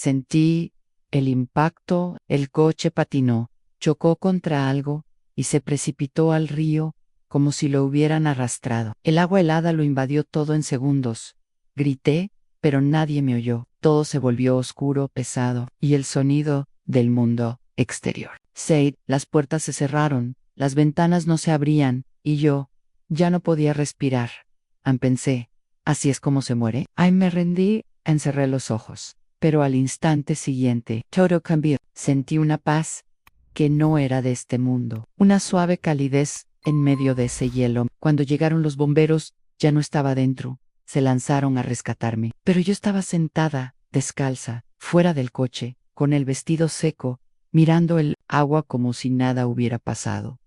Sentí el impacto, el coche patinó, chocó contra algo y se precipitó al río como si lo hubieran arrastrado. El agua helada lo invadió todo en segundos. Grité, pero nadie me oyó. Todo se volvió oscuro, pesado, y el sonido del mundo exterior. Las puertas se cerraron, las ventanas no se abrían, y yo ya no podía respirar. Pensé, ¿así es como se muere? Me rendí, encerré los ojos. Pero al instante siguiente, todo cambió. Sentí una paz que no era de este mundo, una suave calidez en medio de ese hielo. Cuando llegaron los bomberos, ya no estaba dentro. Se lanzaron a rescatarme, pero yo estaba sentada, descalza, fuera del coche, con el vestido seco, mirando el agua como si nada hubiera pasado.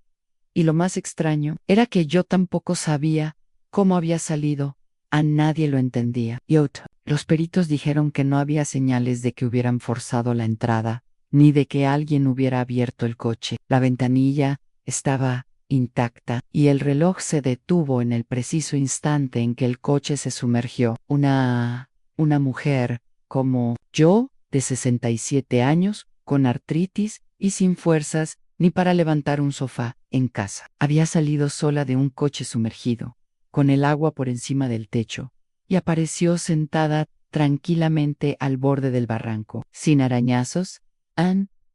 Y lo más extraño era que yo tampoco sabía cómo había salido. A nadie lo entendía. Los peritos dijeron que no había señales de que hubieran forzado la entrada, ni de que alguien hubiera abierto el coche. La ventanilla estaba intacta y el reloj se detuvo en el preciso instante en que el coche se sumergió. Una mujer como yo, de 67 años, con artritis y sin fuerzas ni para levantar un sofá en casa. Había salido sola de un coche sumergido, con el agua por encima del techo, y apareció sentada tranquilamente al borde del barranco, sin arañazos,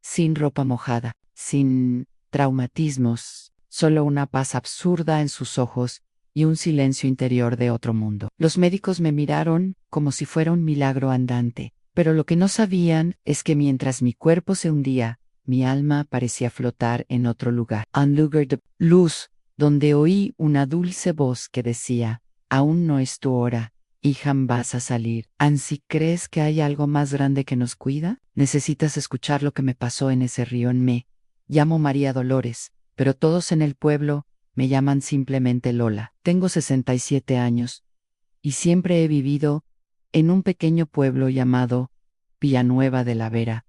sin ropa mojada, sin traumatismos, solo una paz absurda en sus ojos y un silencio interior de otro mundo. Los médicos me miraron como si fuera un milagro andante, pero lo que no sabían es que mientras mi cuerpo se hundía, mi alma parecía flotar en otro lugar, un lugar de luz, donde oí una dulce voz que decía, aún no es tu hora, hija, vas a salir. ¿Si crees que hay algo más grande que nos cuida? Necesitas escuchar lo que me pasó en ese río. Me llamo María Dolores, pero todos en el pueblo me llaman simplemente Lola. Tengo 67 años y siempre he vivido en un pequeño pueblo llamado Villanueva de la Vera,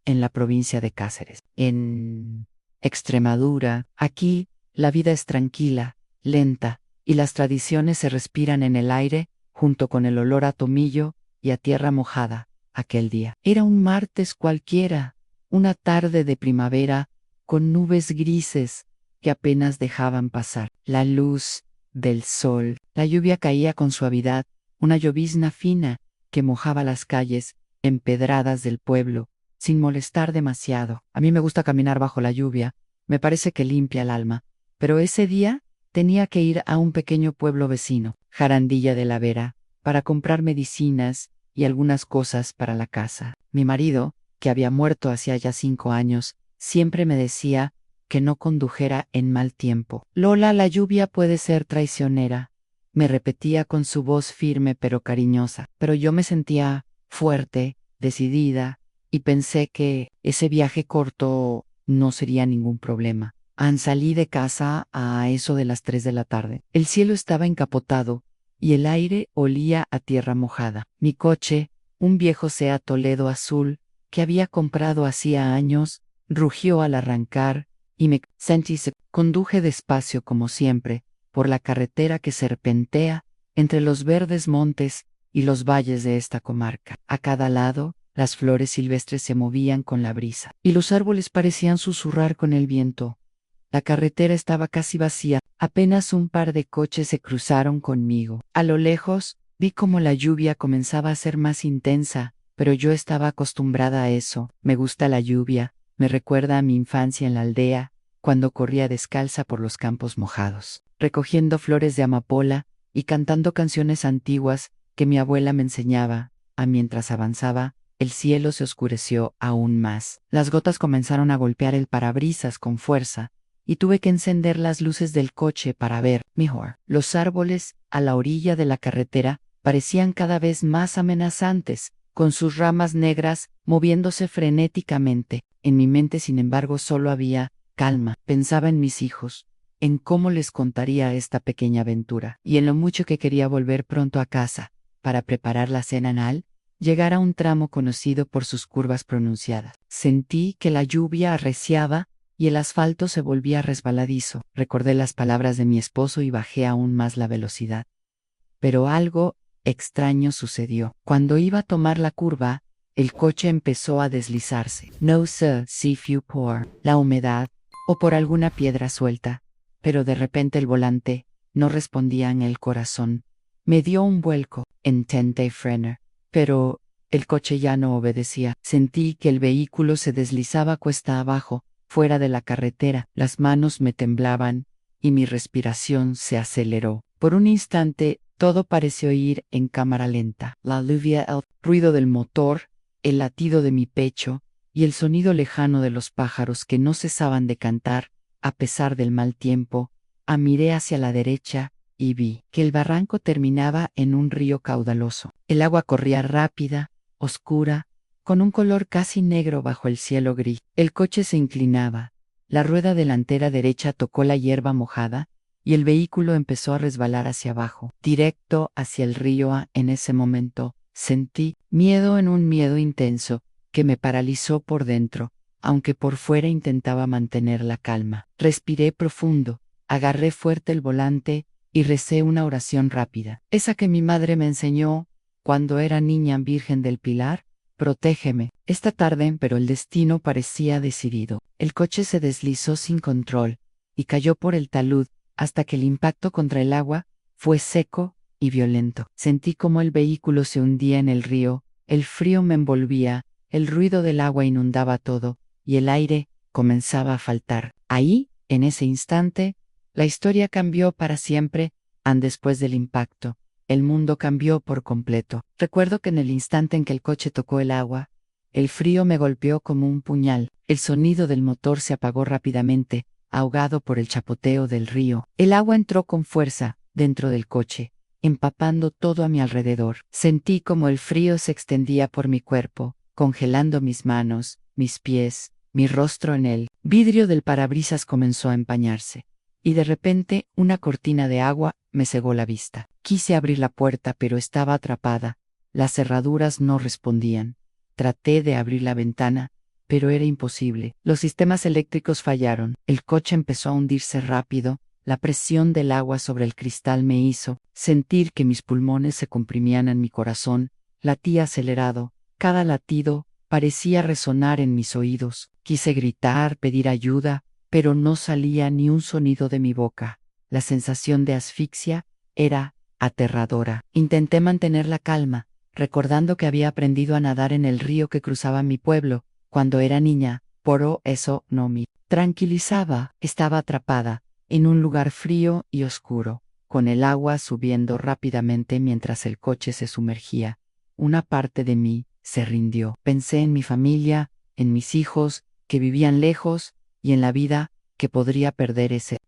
en la provincia de Cáceres, en Extremadura. Aquí la vida es tranquila, lenta, y las tradiciones se respiran en el aire, junto con el olor a tomillo y a tierra mojada. Aquel día era un martes cualquiera, una tarde de primavera, con nubes grises que apenas dejaban pasar la luz del sol. La lluvia caía con suavidad, una llovizna fina que mojaba las calles empedradas del pueblo, sin molestar demasiado. A mí me gusta caminar bajo la lluvia, me parece que limpia el alma, pero ese día tenía que ir a un pequeño pueblo vecino, Jarandilla de la Vera, para comprar medicinas y algunas cosas para la casa. Mi marido, que había muerto hacía ya 5 años, siempre me decía que no condujera en mal tiempo. Lola, la lluvia puede ser traicionera, me repetía con su voz firme pero cariñosa, pero yo me sentía fuerte, decidida, y pensé que ese viaje corto no sería ningún problema. Salí de casa a eso de las 3 de la tarde. El cielo estaba encapotado y el aire olía a tierra mojada. Mi coche, un viejo Seat Toledo azul que había comprado hacía años, rugió al arrancar y me sentí. Conduje despacio como siempre por la carretera que serpentea entre los verdes montes y los valles de esta comarca. A cada lado, las flores silvestres se movían con la brisa, y los árboles parecían susurrar con el viento. La carretera estaba casi vacía, apenas un par de coches se cruzaron conmigo. A lo lejos, vi cómo la lluvia comenzaba a ser más intensa, pero yo estaba acostumbrada a eso. Me gusta la lluvia, me recuerda a mi infancia en la aldea, cuando corría descalza por los campos mojados, recogiendo flores de amapola y cantando canciones antiguas que mi abuela me enseñaba. Mientras avanzaba, el cielo se oscureció aún más. Las gotas comenzaron a golpear el parabrisas con fuerza, y tuve que encender las luces del coche para ver mejor. Los árboles, a la orilla de la carretera, parecían cada vez más amenazantes, con sus ramas negras moviéndose frenéticamente. En mi mente, sin embargo, solo había calma. Pensaba en mis hijos, en cómo les contaría esta pequeña aventura, y en lo mucho que quería volver pronto a casa, para preparar la cena anal, llegar a un tramo conocido por sus curvas pronunciadas. Sentí que la lluvia arreciaba y el asfalto se volvía resbaladizo. Recordé las palabras de mi esposo y bajé aún más la velocidad. Pero algo extraño sucedió. Cuando iba a tomar la curva, El coche empezó a deslizarse. No sé si fue por la humedad o por alguna piedra suelta, pero de repente el volante no respondía en el corazón. Me dio un vuelco, intenté frenar, pero el coche ya no obedecía. Sentí que el vehículo se deslizaba cuesta abajo, fuera de la carretera. Las manos me temblaban y mi respiración se aceleró. Por un instante, todo pareció ir en cámara lenta. La lluvia, el ruido del motor, el latido de mi pecho y el sonido lejano de los pájaros que no cesaban de cantar, a pesar del mal tiempo. Miré hacia la derecha y vi que el barranco terminaba en un río caudaloso. El agua corría rápida, oscura, con un color casi negro bajo el cielo gris. El coche se inclinaba. La rueda delantera derecha tocó la hierba mojada y el vehículo empezó a resbalar hacia abajo, directo hacia el río. En ese momento, sentí miedo, en un miedo intenso que me paralizó por dentro, aunque por fuera intentaba mantener la calma. Respiré profundo, agarré fuerte el volante y recé una oración rápida, esa que mi madre me enseñó cuando era niña: Virgen del Pilar, protégeme. Esta tarde, pero el destino parecía decidido. El coche se deslizó sin control y cayó por el talud hasta que el impacto contra el agua fue seco y violento. Sentí como el vehículo se hundía en el río, el frío me envolvía, el ruido del agua inundaba todo y el aire comenzaba a faltar. Ahí, en ese instante, la historia cambió para siempre. Después del impacto, el mundo cambió por completo. Recuerdo que en el instante en que el coche tocó el agua, el frío me golpeó como un puñal. El sonido del motor se apagó rápidamente, ahogado por el chapoteo del río. El agua entró con fuerza dentro del coche, empapando todo a mi alrededor. Sentí como el frío se extendía por mi cuerpo, congelando mis manos, mis pies, mi rostro. En el vidrio del parabrisas comenzó a empañarse, y de repente una cortina de agua me cegó la vista. Quise abrir la puerta, pero estaba atrapada. Las cerraduras no respondían. Traté de abrir la ventana, pero era imposible. Los sistemas eléctricos fallaron. El coche empezó a hundirse rápido. La presión del agua sobre el cristal me hizo sentir que mis pulmones se comprimían en mi corazón. Latía acelerado. Cada latido parecía resonar en mis oídos. Quise gritar, pedir ayuda, pero no salía ni un sonido de mi boca. La sensación de asfixia era aterradora. Intenté mantener la calma, recordando que había aprendido a nadar en el río que cruzaba mi pueblo cuando era niña, pero eso no me tranquilizaba. Estaba atrapada en un lugar frío y oscuro, con el agua subiendo rápidamente mientras el coche se sumergía. Una parte de mí se rindió. Pensé en mi familia, en mis hijos, que vivían lejos, y en la vida que podría perder ese.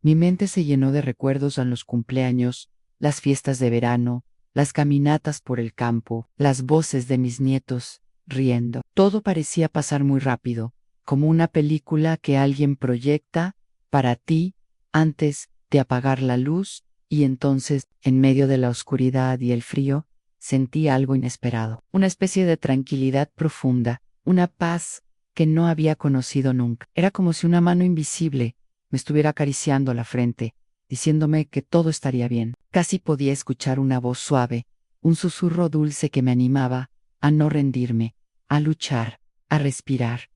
Mi mente se llenó de recuerdos en los cumpleaños, las fiestas de verano, las caminatas por el campo, las voces de mis nietos, riendo. Todo parecía pasar muy rápido, como una película que alguien proyecta para ti antes de apagar la luz, y entonces, en medio de la oscuridad y el frío, sentí algo inesperado, una especie de tranquilidad profunda, una paz que no había conocido nunca. Era como si una mano invisible me estuviera acariciando la frente, diciéndome que todo estaría bien. Casi podía escuchar una voz suave, un susurro dulce que me animaba a no rendirme, a luchar, a respirar.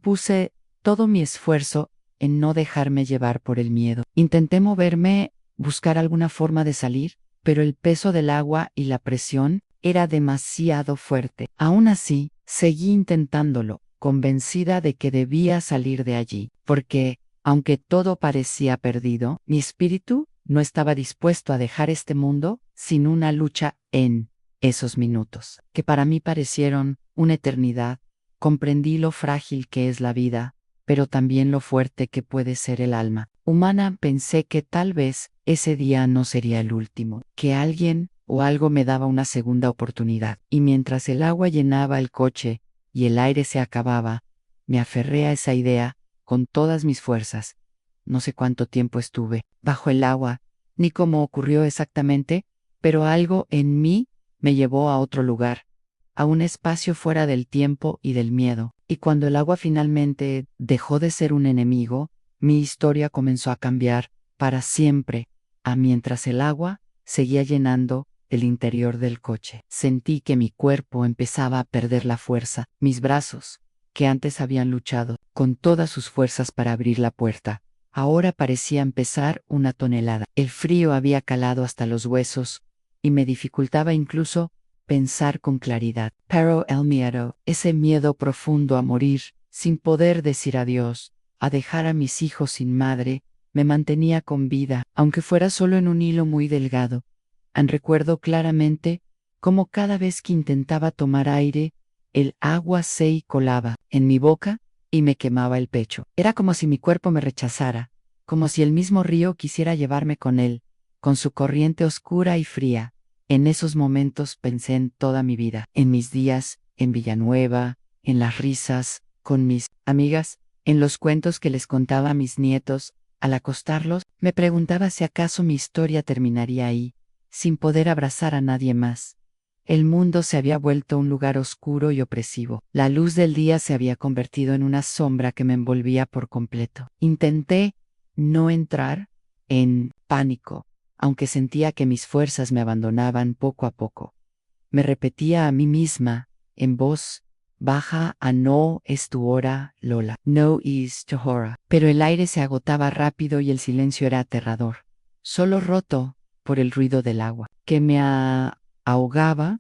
Puse todo mi esfuerzo en no dejarme llevar por el miedo. Intenté moverme, buscar alguna forma de salir, pero el peso del agua y la presión era demasiado fuerte. Aún así, seguí intentándolo, convencida de que debía salir de allí, porque, aunque todo parecía perdido, mi espíritu no estaba dispuesto a dejar este mundo sin una lucha. En esos minutos, que para mí parecieron una eternidad, comprendí lo frágil que es la vida, pero también lo fuerte que puede ser el alma humana. Pensé que tal vez ese día no sería el último, que alguien o algo me daba una segunda oportunidad. Y mientras el agua llenaba el coche y el aire se acababa, me aferré a esa idea con todas mis fuerzas. No sé cuánto tiempo estuve bajo el agua, ni cómo ocurrió exactamente, pero algo en mí me llevó a otro lugar, a un espacio fuera del tiempo y del miedo. Y cuando el agua finalmente dejó de ser un enemigo, mi historia comenzó a cambiar para siempre. Mientras el agua seguía llenando el interior del coche. Sentí que mi cuerpo empezaba a perder la fuerza. Mis brazos, que antes habían luchado con todas sus fuerzas para abrir la puerta, ahora parecían pesar una tonelada. El frío había calado hasta los huesos y me dificultaba incluso pensar con claridad. Pero el miedo, ese miedo profundo a morir, sin poder decir adiós, a dejar a mis hijos sin madre, me mantenía con vida, aunque fuera solo en un hilo muy delgado. Recuerdo claramente cómo cada vez que intentaba tomar aire, el agua se colaba en mi boca y me quemaba el pecho. Era como si mi cuerpo me rechazara, como si el mismo río quisiera llevarme con él, con su corriente oscura y fría. En esos momentos pensé en toda mi vida, en mis días, en Villanueva, en las risas, con mis amigas, en los cuentos que les contaba a mis nietos. Al acostarlos, me preguntaba si acaso mi historia terminaría ahí, sin poder abrazar a nadie más. El mundo se había vuelto un lugar oscuro y opresivo. La luz del día se había convertido en una sombra que me envolvía por completo. Intenté no entrar en pánico, aunque sentía que mis fuerzas me abandonaban poco a poco. Me repetía a mí misma, en voz baja, no es tu hora, Lola. No is to hora. Pero el aire se agotaba rápido y el silencio era aterrador, solo roto por el ruido del agua, que me ahogaba.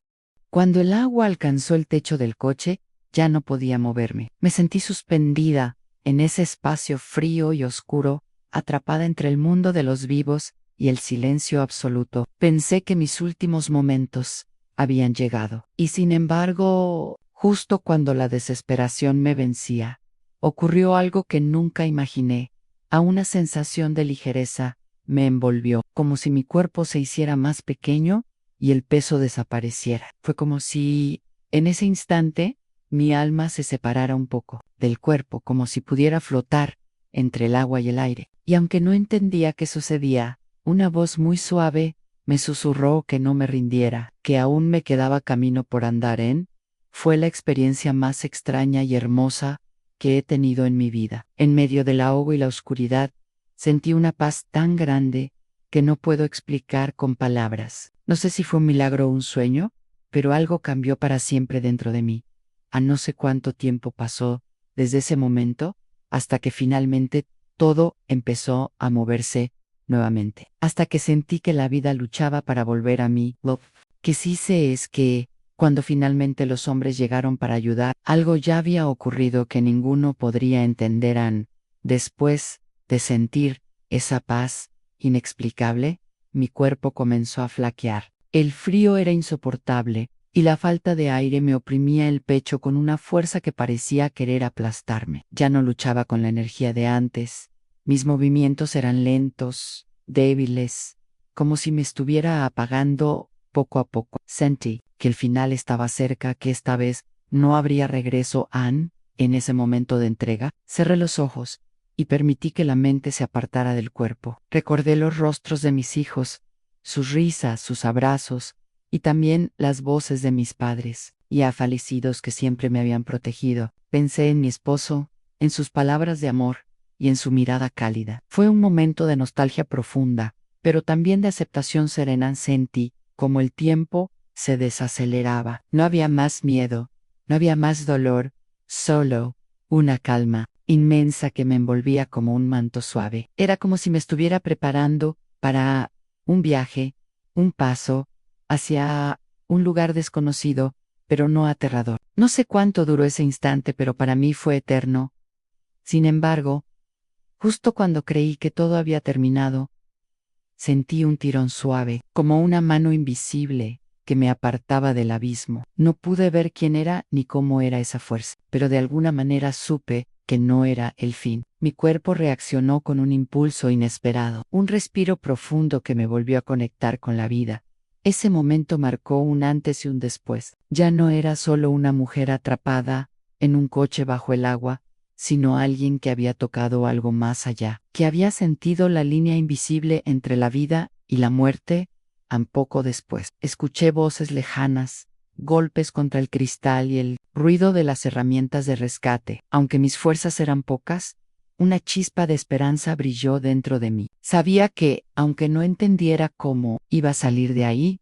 Cuando el agua alcanzó el techo del coche, ya no podía moverme. Me sentí suspendida en ese espacio frío y oscuro, atrapada entre el mundo de los vivos y el silencio absoluto. Pensé que mis últimos momentos habían llegado. Y sin embargo, justo cuando la desesperación me vencía, ocurrió algo que nunca imaginé. A una sensación de ligereza me envolvió, como si mi cuerpo se hiciera más pequeño y el peso desapareciera. Fue como si, en ese instante, mi alma se separara un poco del cuerpo, como si pudiera flotar entre el agua y el aire. Y aunque no entendía qué sucedía, una voz muy suave me susurró que no me rindiera, que aún me quedaba camino por andar en. Fue la experiencia más extraña y hermosa que he tenido en mi vida. En medio del ahogo y la oscuridad, sentí una paz tan grande que no puedo explicar con palabras. No sé si fue un milagro o un sueño, pero algo cambió para siempre dentro de mí. A no sé cuánto tiempo pasó desde ese momento hasta que finalmente todo empezó a moverse nuevamente, hasta que sentí que la vida luchaba para volver a mí. Lo que sí sé es que, cuando finalmente los hombres llegaron para ayudar, algo ya había ocurrido que ninguno podría entender. Después de sentir esa paz inexplicable, mi cuerpo comenzó a flaquear. El frío era insoportable, y la falta de aire me oprimía el pecho con una fuerza que parecía querer aplastarme. Ya no luchaba con la energía de antes. Mis movimientos eran lentos, débiles, como si me estuviera apagando poco a poco. Sentí que el final estaba cerca, que esta vez no habría regreso. En ese momento de entrega, cerré los ojos y permití que la mente se apartara del cuerpo. Recordé los rostros de mis hijos, sus risas, sus abrazos, y también las voces de mis padres, ya fallecidos, que siempre me habían protegido. Pensé en mi esposo, en sus palabras de amor y en su mirada cálida. Fue un momento de nostalgia profunda, pero también de aceptación serena. Sentí como el tiempo se desaceleraba. No había más miedo, no había más dolor, solo una calma inmensa que me envolvía como un manto suave. Era como si me estuviera preparando para un viaje, un paso hacia un lugar desconocido, pero no aterrador. No sé cuánto duró ese instante, pero para mí fue eterno. Sin embargo, justo cuando creí que todo había terminado, sentí un tirón suave, como una mano invisible que me apartaba del abismo. No pude ver quién era ni cómo era esa fuerza, pero de alguna manera supe que no era el fin. Mi cuerpo reaccionó con un impulso inesperado, un respiro profundo que me volvió a conectar con la vida. Ese momento marcó un antes y un después. Ya no era solo una mujer atrapada en un coche bajo el agua, sino alguien que había tocado algo más allá, que había sentido la línea invisible entre la vida y la muerte. Poco después, escuché voces lejanas, golpes contra el cristal y el ruido de las herramientas de rescate. Aunque mis fuerzas eran pocas, una chispa de esperanza brilló dentro de mí. Sabía que, aunque no entendiera cómo iba a salir de ahí,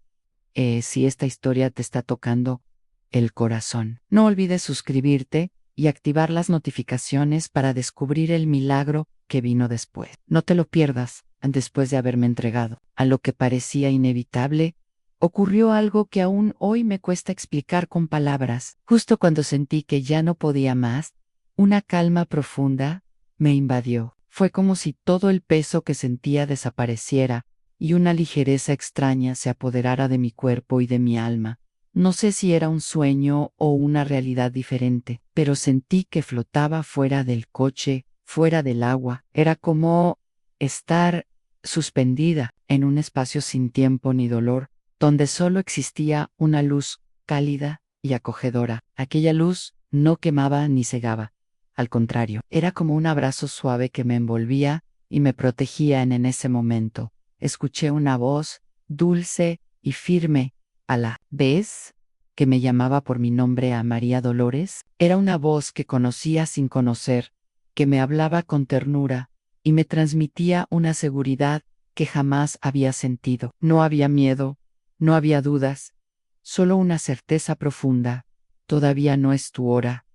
si esta historia te está tocando el corazón. No olvides suscribirte y activar las notificaciones para descubrir el milagro que vino después. No te lo pierdas. Después de haberme entregado a lo que parecía inevitable, ocurrió algo que aún hoy me cuesta explicar con palabras. Justo cuando sentí que ya no podía más, una calma profunda me invadió. Fue como si todo el peso que sentía desapareciera y una ligereza extraña se apoderara de mi cuerpo y de mi alma. No sé si era un sueño o una realidad diferente, pero sentí que flotaba fuera del coche, fuera del agua. Era como estar suspendida en un espacio sin tiempo ni dolor, donde solo existía una luz cálida y acogedora. Aquella luz no quemaba ni cegaba. Al contrario, era como un abrazo suave que me envolvía y me protegía en ese momento. Escuché una voz dulce y firme a la vez que me llamaba por mi nombre a María Dolores. Era una voz que conocía sin conocer, que me hablaba con ternura y me transmitía una seguridad que jamás había sentido. No había miedo, no había dudas, solo una certeza profunda. Todavía no es tu hora.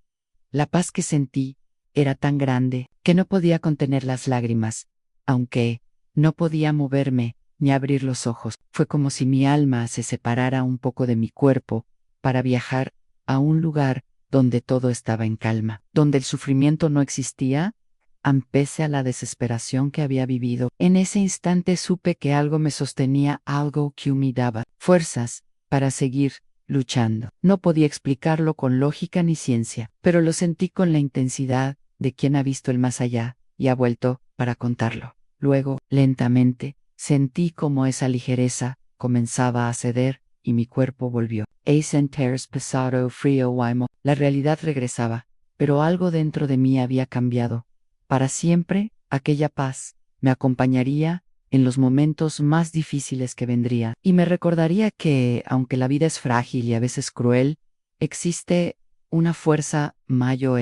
La paz que sentí era tan grande que no podía contener las lágrimas, aunque no podía moverme ni abrir los ojos. Fue como si mi alma se separara un poco de mi cuerpo para viajar a un lugar donde todo estaba en calma, donde el sufrimiento no existía, pese a la desesperación que había vivido. En ese instante supe que algo me sostenía, algo que me daba fuerzas para seguir luchando. No podía explicarlo con lógica ni ciencia, pero lo sentí con la intensidad de quien ha visto el más allá y ha vuelto para contarlo. Luego, lentamente, sentí como esa ligereza comenzaba a ceder y mi cuerpo volvió. Tears pesado, frío, waimo. La realidad regresaba, pero algo dentro de mí había cambiado. Para siempre, aquella paz me acompañaría en los momentos más difíciles que vendrían, y me recordaría que, aunque la vida es frágil y a veces cruel, existe una fuerza mayor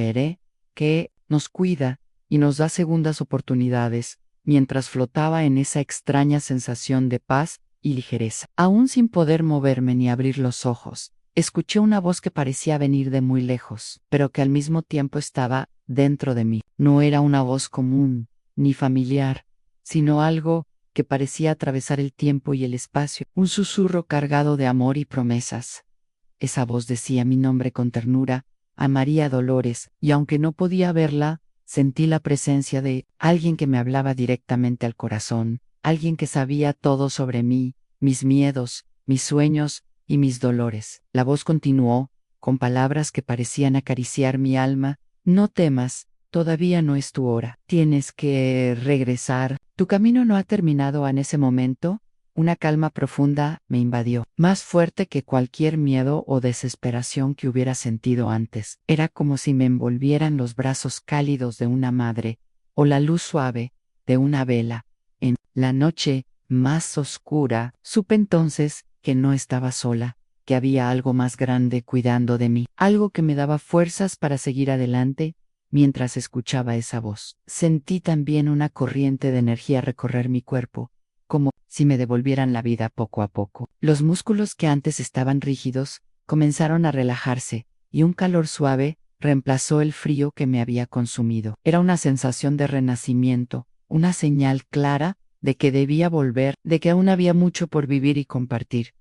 que nos cuida y nos da segundas oportunidades, mientras flotaba en esa extraña sensación de paz y ligereza. Aún sin poder moverme ni abrir los ojos, escuché una voz que parecía venir de muy lejos, pero que al mismo tiempo estaba dentro de mí. No era una voz común, ni familiar, sino algo que parecía atravesar el tiempo y el espacio, un susurro cargado de amor y promesas. Esa voz decía mi nombre con ternura, a María Dolores, y aunque no podía verla, sentí la presencia de alguien que me hablaba directamente al corazón, alguien que sabía todo sobre mí, mis miedos, mis sueños y mis dolores. La voz continuó, con palabras que parecían acariciar mi alma: no temas, todavía no es tu hora. Tienes que regresar. Tu camino no ha terminado. En ese momento, una calma profunda me invadió, más fuerte que cualquier miedo o desesperación que hubiera sentido antes. Era como si me envolvieran los brazos cálidos de una madre, o la luz suave de una vela. En la noche más oscura, supe entonces que no estaba sola, que había algo más grande cuidando de mí, algo que me daba fuerzas para seguir adelante. Mientras escuchaba esa voz, sentí también una corriente de energía recorrer mi cuerpo, como si me devolvieran la vida poco a poco. Los músculos que antes estaban rígidos comenzaron a relajarse, y un calor suave reemplazó el frío que me había consumido. Era una sensación de renacimiento, una señal clara de que debía volver, de que aún había mucho por vivir y compartir.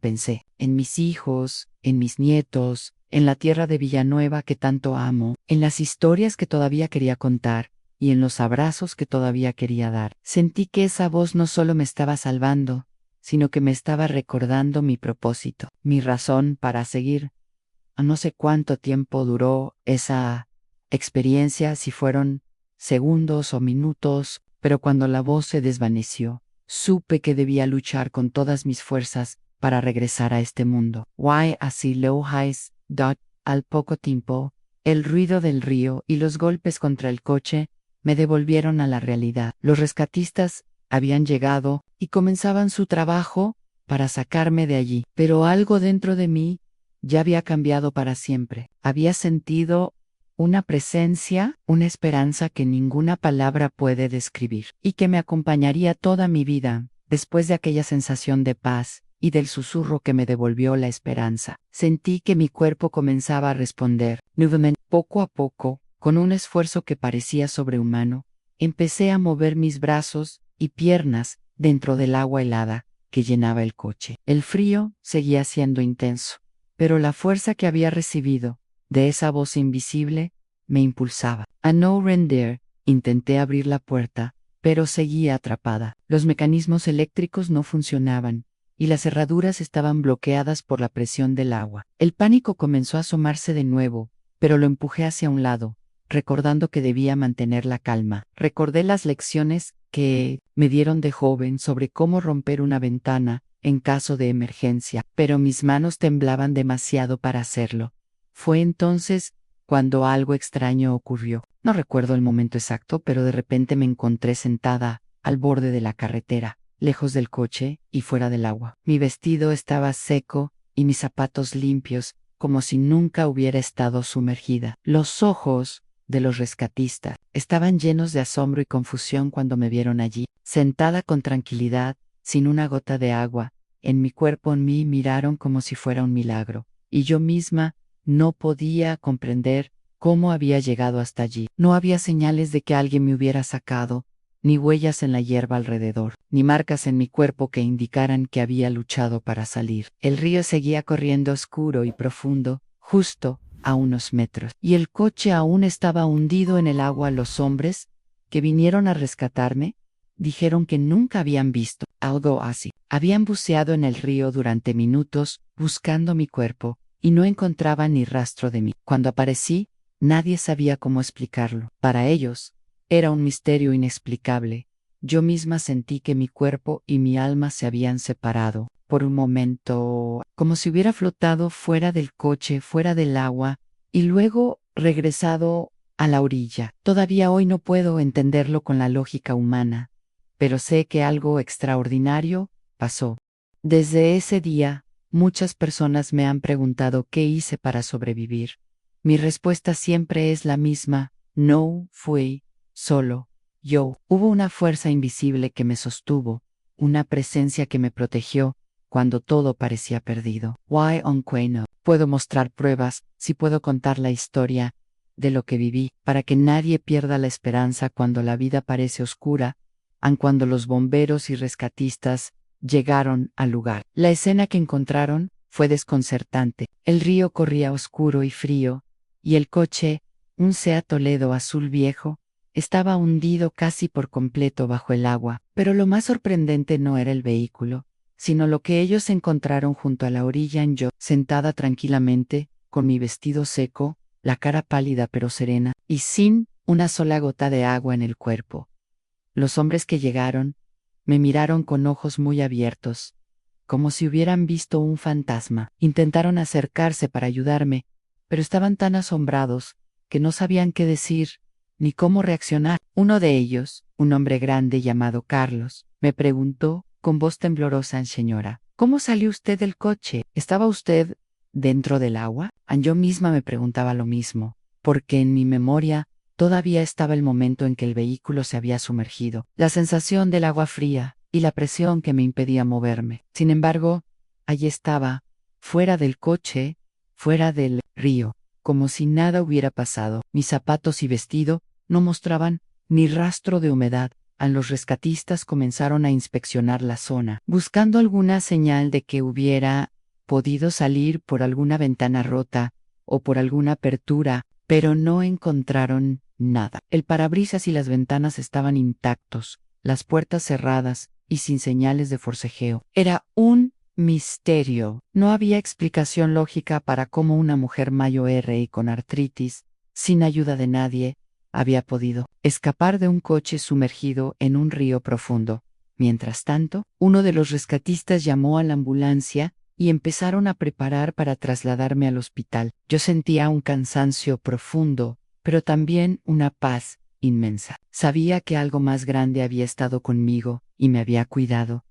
Pensé en mis hijos, en mis nietos, en la tierra de Villanueva que tanto amo, en las historias que todavía quería contar, y en los abrazos que todavía quería dar. Sentí que esa voz no solo me estaba salvando, sino que me estaba recordando mi propósito, mi razón para seguir. No sé cuánto tiempo duró esa experiencia, si fueron segundos o minutos, pero cuando la voz se desvaneció, supe que debía luchar con todas mis fuerzas para regresar a este mundo. Why así low highs. Al poco tiempo, el ruido del río y los golpes contra el coche me devolvieron a la realidad. Los rescatistas habían llegado y comenzaban su trabajo para sacarme de allí, pero algo dentro de mí ya había cambiado para siempre. Había sentido una presencia, una esperanza que ninguna palabra puede describir, y que me acompañaría toda mi vida. Después de aquella sensación de paz y del susurro que me devolvió la esperanza. Sentí que mi cuerpo comenzaba a responder. Nuevamente, poco a poco, con un esfuerzo que parecía sobrehumano, empecé a mover mis brazos y piernas dentro del agua helada que llenaba el coche. El frío seguía siendo intenso, pero la fuerza que había recibido de esa voz invisible me impulsaba. A no render, intenté abrir la puerta, pero seguía atrapada. Los mecanismos eléctricos no funcionaban, y las cerraduras estaban bloqueadas por la presión del agua. El pánico comenzó a asomarse de nuevo, pero lo empujé hacia un lado, recordando que debía mantener la calma. Recordé las lecciones que me dieron de joven sobre cómo romper una ventana en caso de emergencia, pero mis manos temblaban demasiado para hacerlo. Fue entonces cuando algo extraño ocurrió. No recuerdo el momento exacto, pero de repente me encontré sentada al borde de la carretera, lejos del coche y fuera del agua. Mi vestido estaba seco y mis zapatos limpios, como si nunca hubiera estado sumergida. Los ojos de los rescatistas estaban llenos de asombro y confusión cuando me vieron allí, sentada con tranquilidad, sin una gota de agua. En mi cuerpo en mí miraron como si fuera un milagro, y yo misma no podía comprender cómo había llegado hasta allí. No había señales de que alguien me hubiera sacado, ni huellas en la hierba alrededor, ni marcas en mi cuerpo que indicaran que había luchado para salir. El río seguía corriendo oscuro y profundo, justo a unos metros, y el coche aún estaba hundido en el agua. Los hombres que vinieron a rescatarme dijeron que nunca habían visto algo así. Habían buceado en el río durante minutos buscando mi cuerpo y no encontraban ni rastro de mí. Cuando aparecí, nadie sabía cómo explicarlo. Para ellos, era un misterio inexplicable. Yo misma sentí que mi cuerpo y mi alma se habían separado. Por un momento, como si hubiera flotado fuera del coche, fuera del agua, y luego regresado a la orilla. Todavía hoy no puedo entenderlo con la lógica humana, pero sé que algo extraordinario pasó. Desde ese día, muchas personas me han preguntado qué hice para sobrevivir. Mi respuesta siempre es la misma: no fui solo yo. Hubo una fuerza invisible que me sostuvo, una presencia que me protegió cuando todo parecía perdido. Why on no? Puedo mostrar pruebas, si puedo contar la historia de lo que viví, para que nadie pierda la esperanza cuando la vida parece oscura, aun cuando los bomberos y rescatistas llegaron al lugar. La escena que encontraron fue desconcertante. El río corría oscuro y frío, y el coche, un Seat Toledo azul viejo, estaba hundido casi por completo bajo el agua. Pero lo más sorprendente no era el vehículo, sino lo que ellos encontraron junto a la orilla. Yo, sentada tranquilamente, con mi vestido seco, la cara pálida pero serena, y sin una sola gota de agua en el cuerpo. Los hombres que llegaron me miraron con ojos muy abiertos, como si hubieran visto un fantasma. Intentaron acercarse para ayudarme, pero estaban tan asombrados que no sabían qué decir ni cómo reaccionar. Uno de ellos, un hombre grande llamado Carlos, me preguntó con voz temblorosa: señora, ¿cómo salió usted del coche? ¿Estaba usted dentro del agua? Yo misma me preguntaba lo mismo, porque en mi memoria todavía estaba el momento en que el vehículo se había sumergido, la sensación del agua fría y la presión que me impedía moverme. Sin embargo, allí estaba, fuera del coche, fuera del río, como si nada hubiera pasado. Mis zapatos y vestido no mostraban ni rastro de humedad. Los rescatistas comenzaron a inspeccionar la zona, buscando alguna señal de que hubiera podido salir por alguna ventana rota o por alguna apertura, pero no encontraron nada. El parabrisas y las ventanas estaban intactos, las puertas cerradas y sin señales de forcejeo. Era un misterio. No había explicación lógica para cómo una mujer mayor y con artritis, sin ayuda de nadie, había podido escapar de un coche sumergido en un río profundo. Mientras tanto, uno de los rescatistas llamó a la ambulancia y empezaron a preparar para trasladarme al hospital. Yo sentía un cansancio profundo, pero también una paz inmensa. Sabía que algo más grande había estado conmigo y me había cuidado.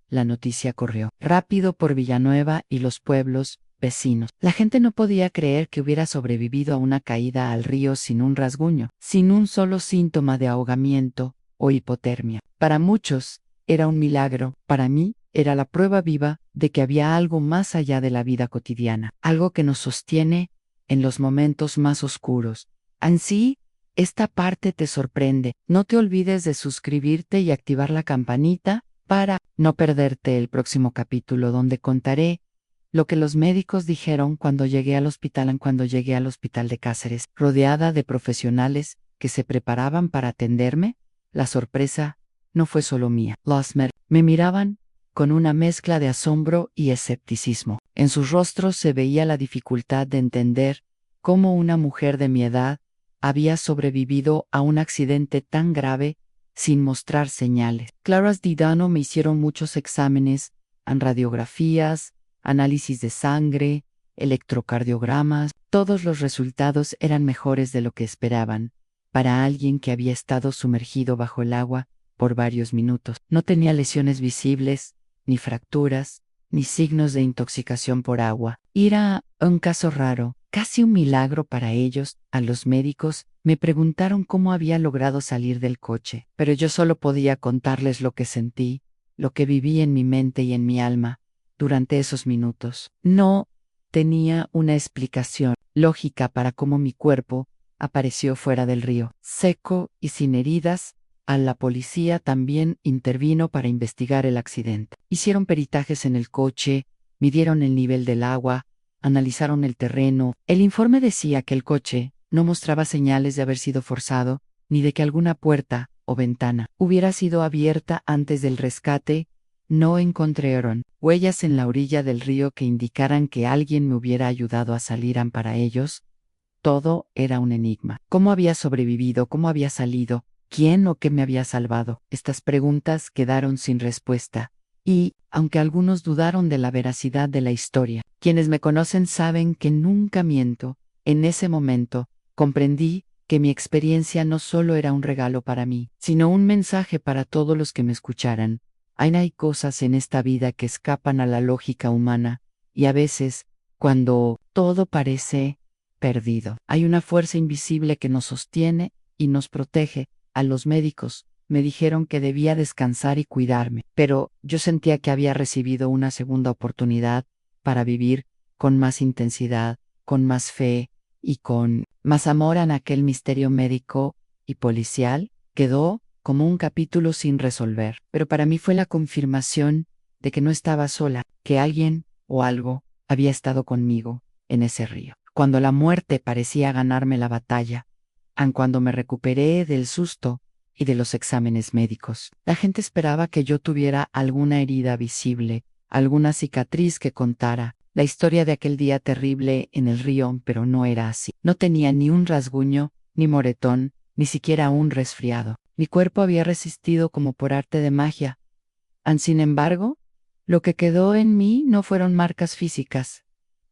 La noticia corrió rápido por Villanueva y los pueblos vecinos. La gente no podía creer que hubiera sobrevivido a una caída al río sin un rasguño, sin un solo síntoma de ahogamiento o hipotermia. Para muchos, era un milagro. Para mí, Era la prueba viva de que había algo más allá de la vida cotidiana, algo que nos sostiene en los momentos más oscuros. Así, esta parte te sorprende. No te olvides de suscribirte y activar la campanita para no perderte el próximo capítulo donde contaré lo que los médicos dijeron cuando llegué al hospital de Cáceres, rodeada de profesionales que se preparaban para atenderme. La sorpresa no fue solo mía. Los me miraban con una mezcla de asombro y escepticismo. En sus rostros se veía la dificultad de entender cómo una mujer de mi edad había sobrevivido a un accidente tan grave sin mostrar señales. Claras Didano me hicieron muchos exámenes, radiografías, análisis de sangre, electrocardiogramas. Todos los resultados eran mejores de lo que esperaban. Para alguien que había estado sumergido bajo el agua por varios minutos, no tenía lesiones visibles, ni fracturas, ni signos de intoxicación por agua. Era un caso raro, casi un milagro para ellos. A los médicos me preguntaron cómo había logrado salir del coche, pero yo solo podía contarles lo que sentí, lo que viví en mi mente y en mi alma durante esos minutos. No tenía una explicación lógica para cómo mi cuerpo apareció fuera del río, seco y sin heridas. La policía también intervino para investigar el accidente. Hicieron peritajes en el coche, midieron el nivel del agua, analizaron el terreno. El informe decía que el coche no mostraba señales de haber sido forzado, ni de que alguna puerta o ventana hubiera sido abierta antes del rescate. No encontraron huellas en la orilla del río que indicaran que alguien me hubiera ayudado a salir. Para ellos, todo era un enigma. ¿Cómo había sobrevivido? ¿Cómo había salido? ¿Quién o qué me había salvado? Estas preguntas quedaron sin respuesta. Y, aunque algunos dudaron de la veracidad de la historia, quienes me conocen saben que nunca miento. En ese momento, comprendí que mi experiencia no solo era un regalo para mí, sino un mensaje para todos los que me escucharan. Hay cosas en esta vida que escapan a la lógica humana, y a veces, cuando todo parece perdido, hay una fuerza invisible que nos sostiene y nos protege. A los médicos me dijeron que debía descansar y cuidarme, pero yo sentía que había recibido una segunda oportunidad para vivir con más intensidad, con más fe y con más amor. En aquel misterio médico y policial quedó como un capítulo sin resolver, pero para mí fue la confirmación de que no estaba sola, que alguien o algo había estado conmigo en ese río. Cuando la muerte parecía ganarme la batalla, aun cuando me recuperé del susto y de los exámenes médicos, la gente esperaba que yo tuviera alguna herida visible, alguna cicatriz que contara la historia de aquel día terrible en el río, pero no era así. No tenía ni un rasguño, ni moretón, ni siquiera un resfriado. Mi cuerpo había resistido como por arte de magia. Sin embargo, lo que quedó en mí no fueron marcas físicas,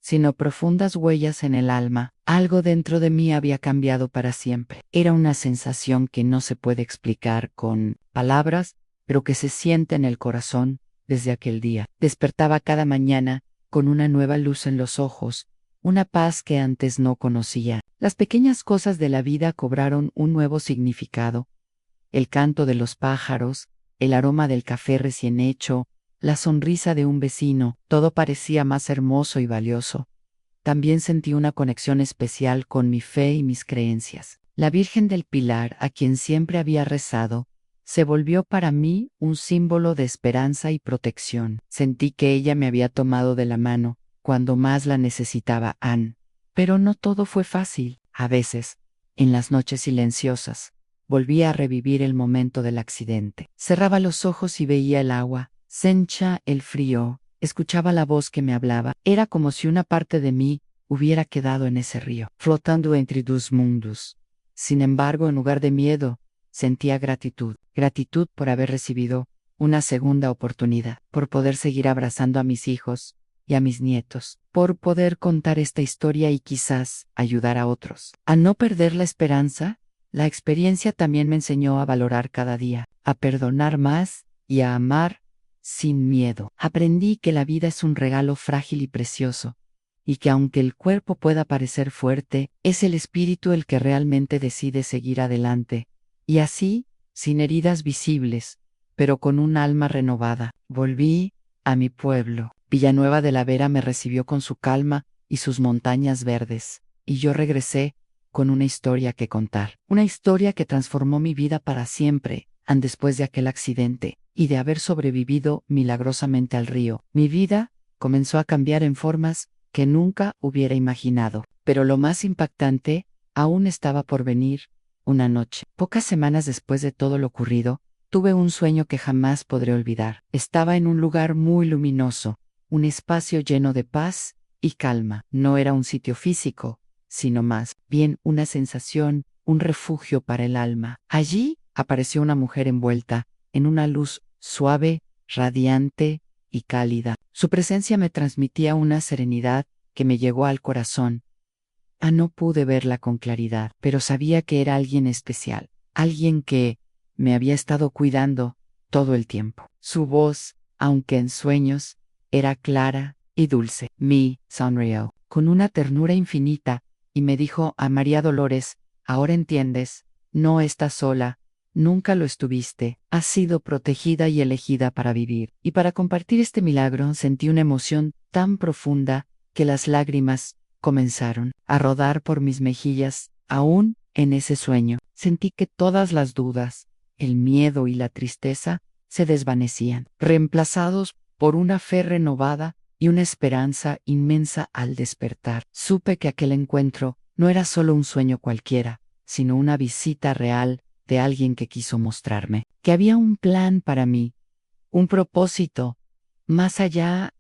sino profundas huellas en el alma. Algo dentro de mí había cambiado para siempre. Era una sensación que no se puede explicar con palabras, pero que se siente en el corazón. Desde aquel día, despertaba cada mañana con una nueva luz en los ojos, una paz que antes no conocía. Las pequeñas cosas de la vida cobraron un nuevo significado. El canto de los pájaros, el aroma del café recién hecho, la sonrisa de un vecino, todo parecía más hermoso y valioso. También sentí una conexión especial con mi fe y mis creencias. La Virgen del Pilar, a quien siempre había rezado, se volvió para mí un símbolo de esperanza y protección. Sentí que ella me había tomado de la mano cuando más la necesitaba. Pero no todo fue fácil. A veces, en las noches silenciosas, volvía a revivir el momento del accidente. Cerraba los ojos y veía el agua, sencha el frío, escuchaba la voz que me hablaba. Era como si una parte de mí hubiera quedado en ese río, flotando entre dos mundos. Sin embargo, en lugar de miedo, sentía gratitud. Gratitud por haber recibido una segunda oportunidad, por poder seguir abrazando a mis hijos y a mis nietos, por poder contar esta historia y quizás ayudar a otros. A no perder la esperanza. La experiencia también me enseñó a valorar cada día, a perdonar más y a amar sin miedo. Aprendí que la vida es un regalo frágil y precioso, y que aunque el cuerpo pueda parecer fuerte, es el espíritu el que realmente decide seguir adelante. Y así, sin heridas visibles, pero con un alma renovada, volví a mi pueblo. Villanueva de la Vera me recibió con su calma y sus montañas verdes, y yo regresé con una historia que contar. Una historia que transformó mi vida para siempre, después de aquel accidente, y de haber sobrevivido milagrosamente al río. Mi vida comenzó a cambiar en formas que nunca hubiera imaginado. Pero lo más impactante aún estaba por venir. Una noche, pocas semanas después de todo lo ocurrido, tuve un sueño que jamás podré olvidar. Estaba en un lugar muy luminoso, un espacio lleno de paz y calma. No era un sitio físico, sino más bien una sensación, un refugio para el alma. Allí apareció una mujer envuelta en una luz suave, radiante y cálida. Su presencia me transmitía una serenidad que me llegó al corazón. No pude verla con claridad, pero sabía que era alguien especial, alguien que me había estado cuidando todo el tiempo. Su voz, aunque en sueños, era clara y dulce. Me sonrió con una ternura infinita y me dijo: a María Dolores, ahora entiendes, no estás sola, nunca lo estuviste, has sido protegida y elegida para vivir. Y para compartir este milagro sentí una emoción tan profunda que las lágrimas comenzaron a rodar por mis mejillas. Aún en ese sueño, sentí que todas las dudas, el miedo y la tristeza se desvanecían, reemplazados por una fe renovada y una esperanza inmensa al despertar. Supe que aquel encuentro no era solo un sueño cualquiera, sino una visita real de alguien que quiso mostrarme que había un plan para mí, un propósito, más allá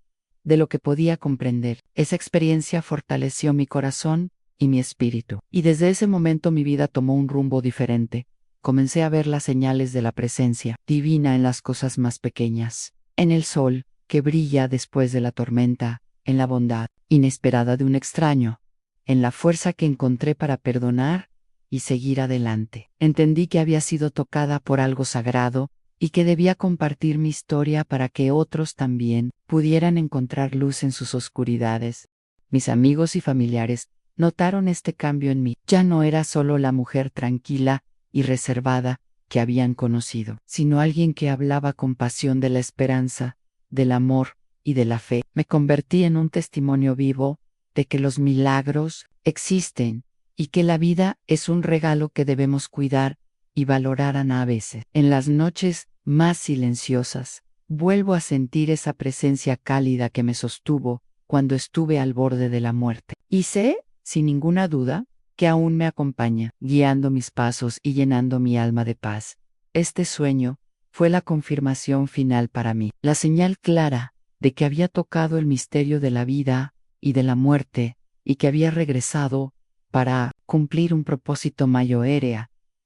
de lo que podía comprender. Esa experiencia fortaleció mi corazón y mi espíritu, y desde ese momento mi vida tomó un rumbo diferente. Comencé a ver las señales de la presencia divina en las cosas más pequeñas, en el sol que brilla después de la tormenta, en la bondad inesperada de un extraño, en la fuerza que encontré para perdonar y seguir adelante. Entendí que había sido tocada por algo sagrado y que debía compartir mi historia para que otros también pudieran encontrar luz en sus oscuridades. Mis amigos y familiares notaron este cambio en mí. Ya no era solo la mujer tranquila y reservada que habían conocido, sino alguien que hablaba con pasión de la esperanza, del amor y de la fe. Me convertí en un testimonio vivo de que los milagros existen y que la vida es un regalo que debemos cuidar y valorar a veces. En las noches más silenciosas, vuelvo a sentir esa presencia cálida que me sostuvo cuando estuve al borde de la muerte. Y sé, sin ninguna duda, que aún me acompaña, guiando mis pasos y llenando mi alma de paz. Este sueño fue la confirmación final para mí, la señal clara de que había tocado el misterio de la vida y de la muerte, y que había regresado para cumplir un propósito mayor.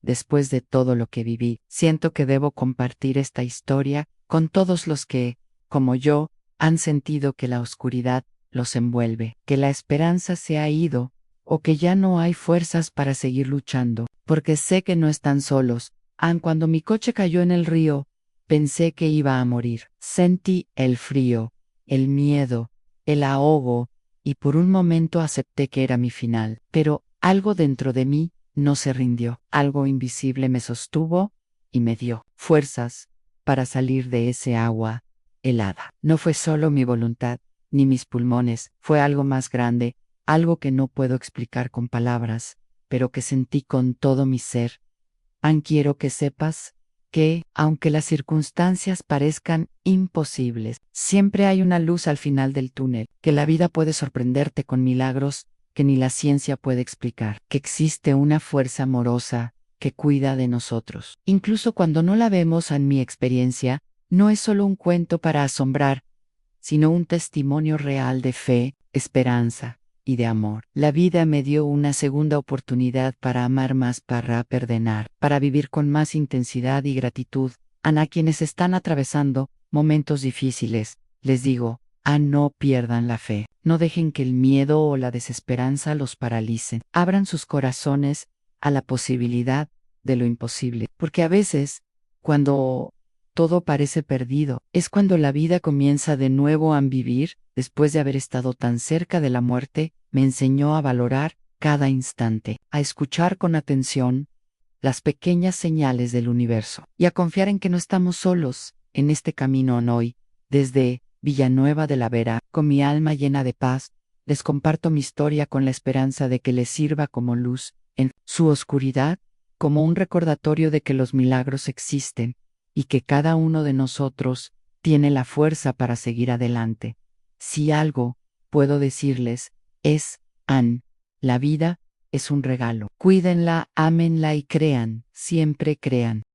Después de todo lo que viví, siento que debo compartir esta historia con todos los que, como yo, han sentido que la oscuridad los envuelve, que la esperanza se ha ido, o que ya no hay fuerzas para seguir luchando, porque sé que no están solos. Cuando mi coche cayó en el río, pensé que iba a morir. Sentí el frío, el miedo, el ahogo, y por un momento acepté que era mi final. Pero algo dentro de mí no se rindió. Algo invisible me sostuvo y me dio fuerzas para salir de ese agua helada. No fue solo mi voluntad, ni mis pulmones, fue algo más grande, algo que no puedo explicar con palabras, pero que sentí con todo mi ser. Quiero que sepas que, aunque las circunstancias parezcan imposibles, siempre hay una luz al final del túnel, que la vida puede sorprenderte con milagros que ni la ciencia puede explicar, que existe una fuerza amorosa que cuida de nosotros. Incluso cuando no la vemos. En mi experiencia, no es solo un cuento para asombrar, sino un testimonio real de fe, esperanza y de amor. La vida me dio una segunda oportunidad para amar más, para perdonar, para vivir con más intensidad y gratitud. A quienes están atravesando momentos difíciles, les digo, no pierdan la fe. No dejen que el miedo o la desesperanza los paralicen. Abran sus corazones a la posibilidad de lo imposible. Porque a veces, cuando todo parece perdido, es cuando la vida comienza de nuevo a vivir. Después de haber estado tan cerca de la muerte, me enseñó a valorar cada instante, a escuchar con atención las pequeñas señales del universo y a confiar en que no estamos solos en este camino hoy. Desde Villanueva de la Vera. Con mi alma llena de paz, les comparto mi historia con la esperanza de que les sirva como luz en su oscuridad, como un recordatorio de que los milagros existen y que cada uno de nosotros tiene la fuerza para seguir adelante. Si algo puedo decirles es, la vida es un regalo. Cuídenla, ámenla y crean, siempre crean.